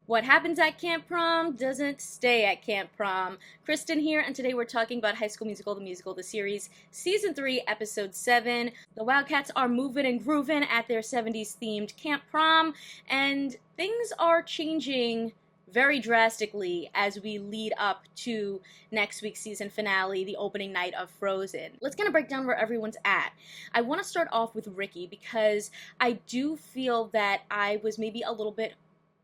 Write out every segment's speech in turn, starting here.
What happens at Camp Prom doesn't stay at Camp Prom. Kristen here, and today we're talking about High School Musical, the series, Season 3, Episode 7. The Wildcats are moving and grooving at their 70s themed Camp Prom, and things are changing very drastically as we lead up to next week's season finale, the opening night of Frozen. Let's kind of break down where everyone's at. I want to start off with Ricky because I do feel that I was maybe a little bit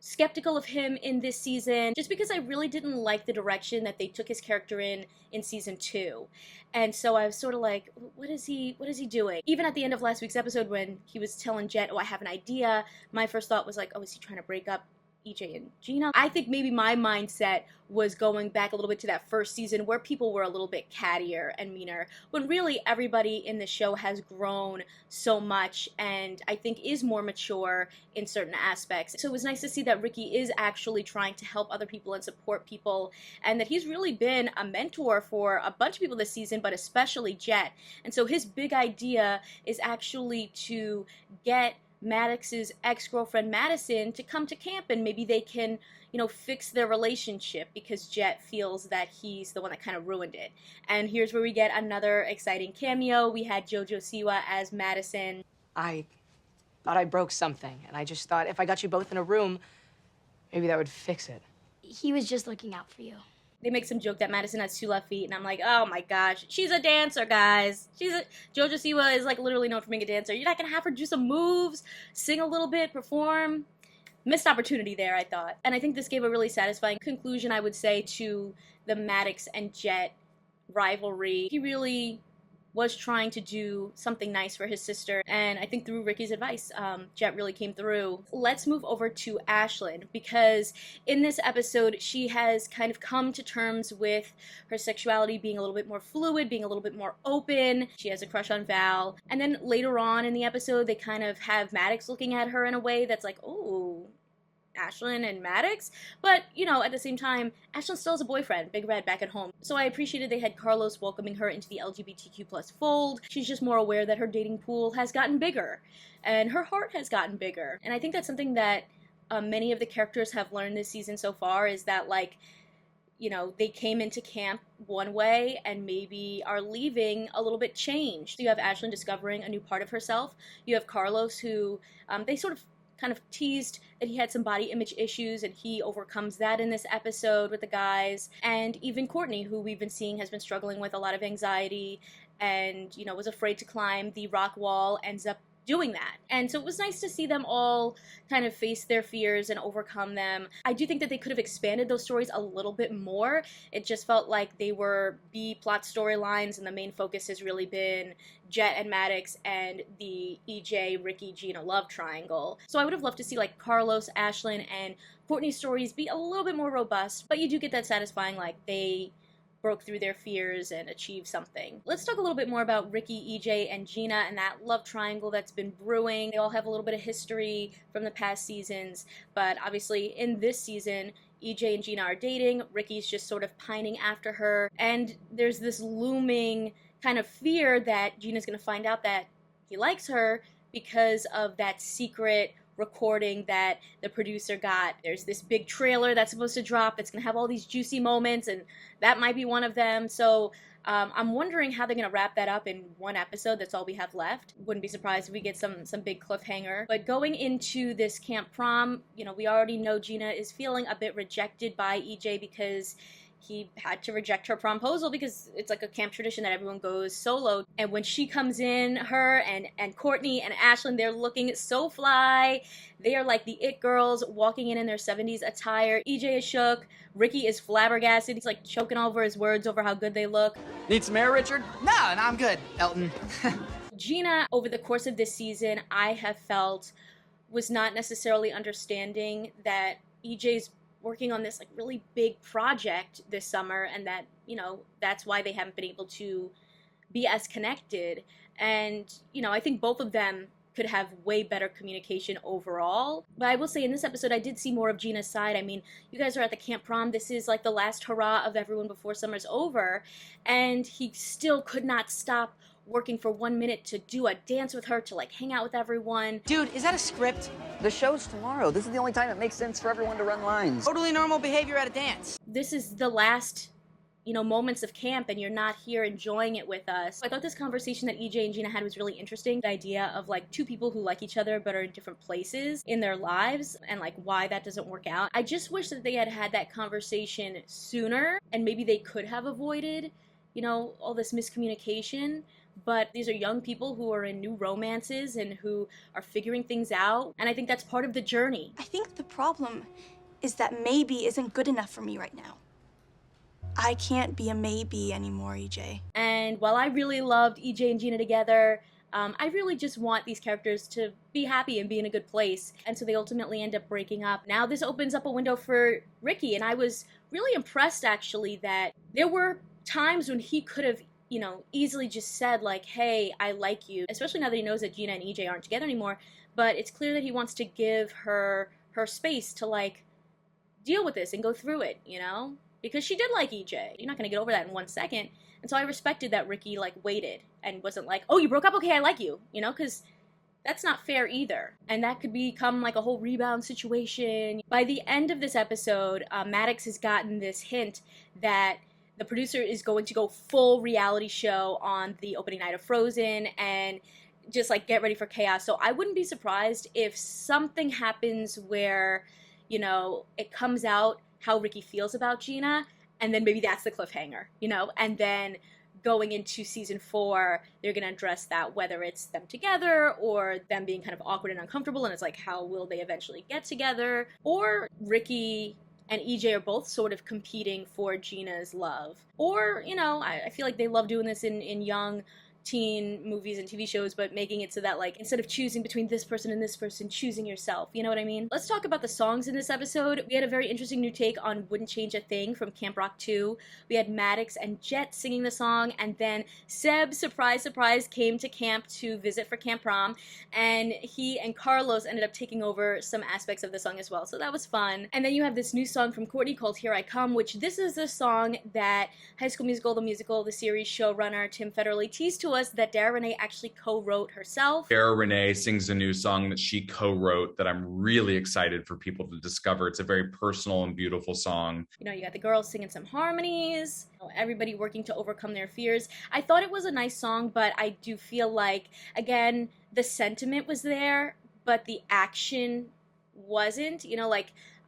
skeptical of him in this season just because I really didn't like the direction that they took his character in season 2. And so I was sort of like, what is he doing? Even at the end of last week's episode when he was telling Jet, oh, I have an idea, my first thought was like, oh, is he trying to break up EJ and Gina? I think maybe my mindset was going back a little bit to that first season where people were a little bit cattier and meaner, when really everybody in the show has grown so much and I think is more mature in certain aspects. So it was nice to see that Ricky is actually trying to help other people and support people, and that he's really been a mentor for a bunch of people this season, but especially Jet. And so his big idea is actually to get Maddox's ex-girlfriend Madison to come to camp, and maybe they can, fix their relationship because Jet feels that he's the one that kind of ruined it. And here's where we get another exciting cameo. We had JoJo Siwa as Madison. I thought I broke something, and I just thought if I got you both in a room, maybe that would fix it. He was just looking out for you. They make some joke that Madison has 2 left feet, and I'm like, oh my gosh, she's a dancer, guys. JoJo Siwa is like literally known for being a dancer. You're not gonna have her do some moves, sing a little bit, perform? Missed opportunity there, I thought. And I think this gave a really satisfying conclusion, I would say, to the Maddox and Jet rivalry. He really was trying to do something nice for his sister, and I think through Ricky's advice, Jet really came through. Let's move over to Ashlyn, because in this episode, she has kind of come to terms with her sexuality being a little bit more fluid, being a little bit more open. She has a crush on Val, and then later on in the episode, they kind of have Maddox looking at her in a way that's like, oh, Ashlyn and Maddox, but at the same time, Ashlyn still has a boyfriend, Big Red, back at home. So I appreciated they had Carlos welcoming her into the LGBTQ plus fold. She's just more aware that her dating pool has gotten bigger, and her heart has gotten bigger. And I think that's something that many of the characters have learned this season so far, is that they came into camp one way and maybe are leaving a little bit changed. You have Ashlyn discovering a new part of herself. You have Carlos, who they sort of kind of teased that he had some body image issues, and he overcomes that in this episode with the guys. And even Courtney, who we've been seeing has been struggling with a lot of anxiety and, was afraid to climb the rock wall, ends up doing that. And so it was nice to see them all kind of face their fears and overcome them. I do think that they could have expanded those stories a little bit more. It just felt like they were B-plot storylines, and the main focus has really been Jet and Maddox and the EJ, Ricky, Gina love triangle. So I would have loved to see Carlos, Ashlyn, and Courtney's stories be a little bit more robust, but you do get that satisfying, they broke through their fears and achieved something. Let's talk a little bit more about Ricky, EJ, and Gina and that love triangle that's been brewing. They all have a little bit of history from the past seasons, but obviously in this season, EJ and Gina are dating. Ricky's just sort of pining after her, and there's this looming kind of fear that Gina's going to find out that he likes her because of that secret recording that the producer got. There's this big trailer that's supposed to drop that's going to have all these juicy moments, and that might be one of them. So I'm wondering how they're going to wrap that up in one episode. That's all we have left. Wouldn't be surprised if we get some big cliffhanger. But going into this Camp Prom, we already know Gina is feeling a bit rejected by EJ because he had to reject her promposal because it's like a camp tradition that everyone goes solo. And when she comes in, her and Courtney and Ashlyn, they're looking so fly. They are like the it girls walking in their 70s attire. EJ is shook. Ricky is flabbergasted. He's choking over his words over how good they look. Need some air, Richard? No, I'm good, Elton. Gina, over the course of this season, I have felt was not necessarily understanding that EJ's working on this really big project this summer, and that that's why they haven't been able to be as connected. And I think both of them could have way better communication overall. But I will say in this episode I did see more of Gina's side. I mean, you guys are at the Camp Prom. This is the last hurrah of everyone before summer's over, and he still could not stop working for 1 minute to do a dance with her, to like hang out with everyone. Dude, is that a script? The show's tomorrow. This is the only time it makes sense for everyone to run lines. Totally normal behavior at a dance. This is the last, moments of camp, and you're not here enjoying it with us. I thought this conversation that EJ and Gina had was really interesting. The idea of like two people who like each other but are in different places in their lives, and like why that doesn't work out. I just wish that they had had that conversation sooner, and maybe they could have avoided, all this miscommunication. But these are young people who are in new romances and who are figuring things out, and I think that's part of the journey. I think the problem is that maybe isn't good enough for me right now. I can't be a maybe anymore, EJ. And while I really loved EJ and Gina together, I really just want these characters to be happy and be in a good place. And so they ultimately end up breaking up. Now this opens up a window for Ricky, and I was really impressed actually that there were times when he could have, easily just said like, hey, I like you, especially now that he knows that Gina and EJ aren't together anymore. But it's clear that he wants to give her space to like deal with this and go through it, because she did like EJ. You're not going to get over that in 1 second. And so I respected that Ricky like waited and wasn't like, oh, you broke up? Okay, I like you, because that's not fair either. And that could become like a whole rebound situation. By the end of this episode, Maddox has gotten this hint that the producer is going to go full reality show on the opening night of Frozen and just like get ready for chaos. So I wouldn't be surprised if something happens where, it comes out how Ricky feels about Gina, and then maybe that's the cliffhanger, and then going into season 4, they're going to address that, whether it's them together or them being kind of awkward and uncomfortable, and it's like, how will they eventually get together? Or Ricky and EJ are both sort of competing for Gina's love. Or, I feel like they love doing this in young teen movies and TV shows, but making it so that like instead of choosing between this person and this person, choosing yourself, you know what I mean? Let's talk about the songs in this episode. We had a very interesting new take on Wouldn't Change a Thing from Camp Rock 2. We had Maddox and Jet singing the song, and then Seb, surprise, surprise, came to camp to visit for Camp Prom, and he and Carlos ended up taking over some aspects of the song as well, so that was fun. And then you have this new song from Courtney called Here I Come, which this is the song that High School Musical, the musical, the series showrunner Tim Federle teased to us that Dara Renee actually co-wrote herself. Dara Renee sings a new song that she co-wrote that I'm really excited for people to discover. It's a very personal and beautiful song. You got the girls singing some harmonies, everybody working to overcome their fears. I thought it was a nice song, but I do feel like, again, the sentiment was there, but the action wasn't.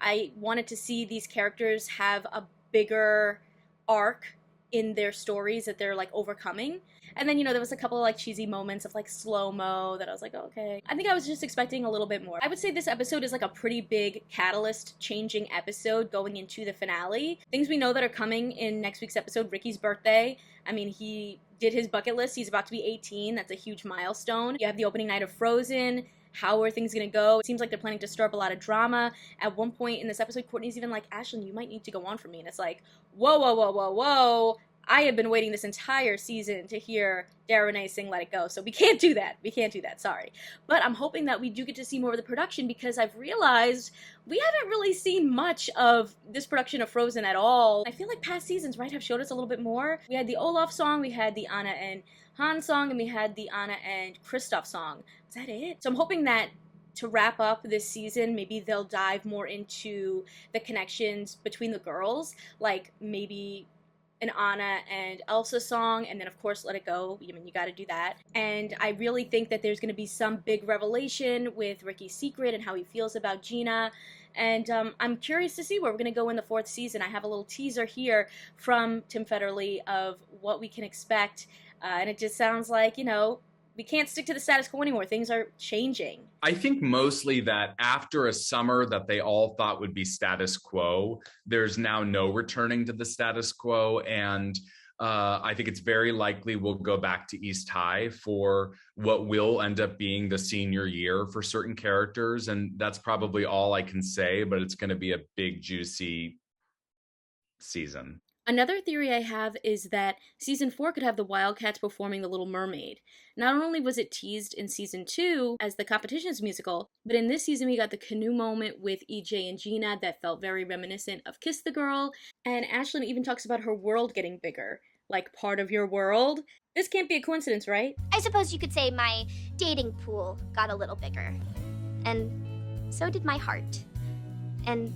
I wanted to see these characters have a bigger arc in their stories that they're like overcoming. And then, there was a couple of like cheesy moments of like slow-mo that I was like, oh, okay. I think I was just expecting a little bit more. I would say this episode is like a pretty big catalyst changing episode going into the finale. Things we know that are coming in next week's episode: Ricky's birthday. I mean, he did his bucket list. He's about to be 18. That's a huge milestone. You have the opening night of Frozen. How are things going to go? It seems like they're planning to stir up a lot of drama. At one point in this episode, Courtney's even like, Ashlyn, you might need to go on for me. And it's like, whoa, whoa, whoa, whoa, whoa. I have been waiting this entire season to hear Dara Renee sing Let It Go, so we can't do that. We can't do that, sorry. But I'm hoping that we do get to see more of the production, because I've realized we haven't really seen much of this production of Frozen at all. I feel like past seasons, right, have showed us a little bit more. We had the Olaf song, we had the Anna and Han song, and we had the Anna and Kristoff song. Is that it? So I'm hoping that to wrap up this season, maybe they'll dive more into the connections between the girls, like maybe an Anna and Elsa song, and then of course Let It Go. I mean, you got to do that. And I really think that there's going to be some big revelation with Ricky's secret and how he feels about Gina. And I'm curious to see where we're going to go in the 4th season. I have a little teaser here from Tim Federle of what we can expect, and it just sounds like, we can't stick to the status quo anymore. Things are changing. I think mostly that after a summer that they all thought would be status quo, there's now no returning to the status quo. And I think it's very likely we'll go back to East High for what will end up being the senior year for certain characters. And that's probably all I can say, but it's going to be a big, juicy season. Another theory I have is that season 4 could have the Wildcats performing The Little Mermaid. Not only was it teased in season 2 as the competitions musical, but in this season we got the canoe moment with EJ and Gina that felt very reminiscent of Kiss the Girl, and Ashlyn even talks about her world getting bigger, like part of your world. This can't be a coincidence, right? I suppose you could say my dating pool got a little bigger. And so did my heart. And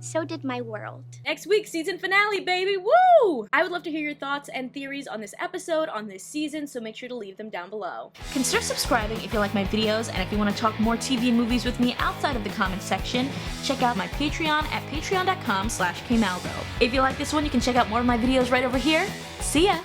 so did my world. Next week, season finale, baby, woo! I would love to hear your thoughts and theories on this episode, on this season, so make sure to leave them down below. Consider subscribing if you like my videos, and if you want to talk more TV and movies with me outside of the comments section, check out my Patreon at patreon.com/kmaldo. If you like this one, you can check out more of my videos right over here. See ya!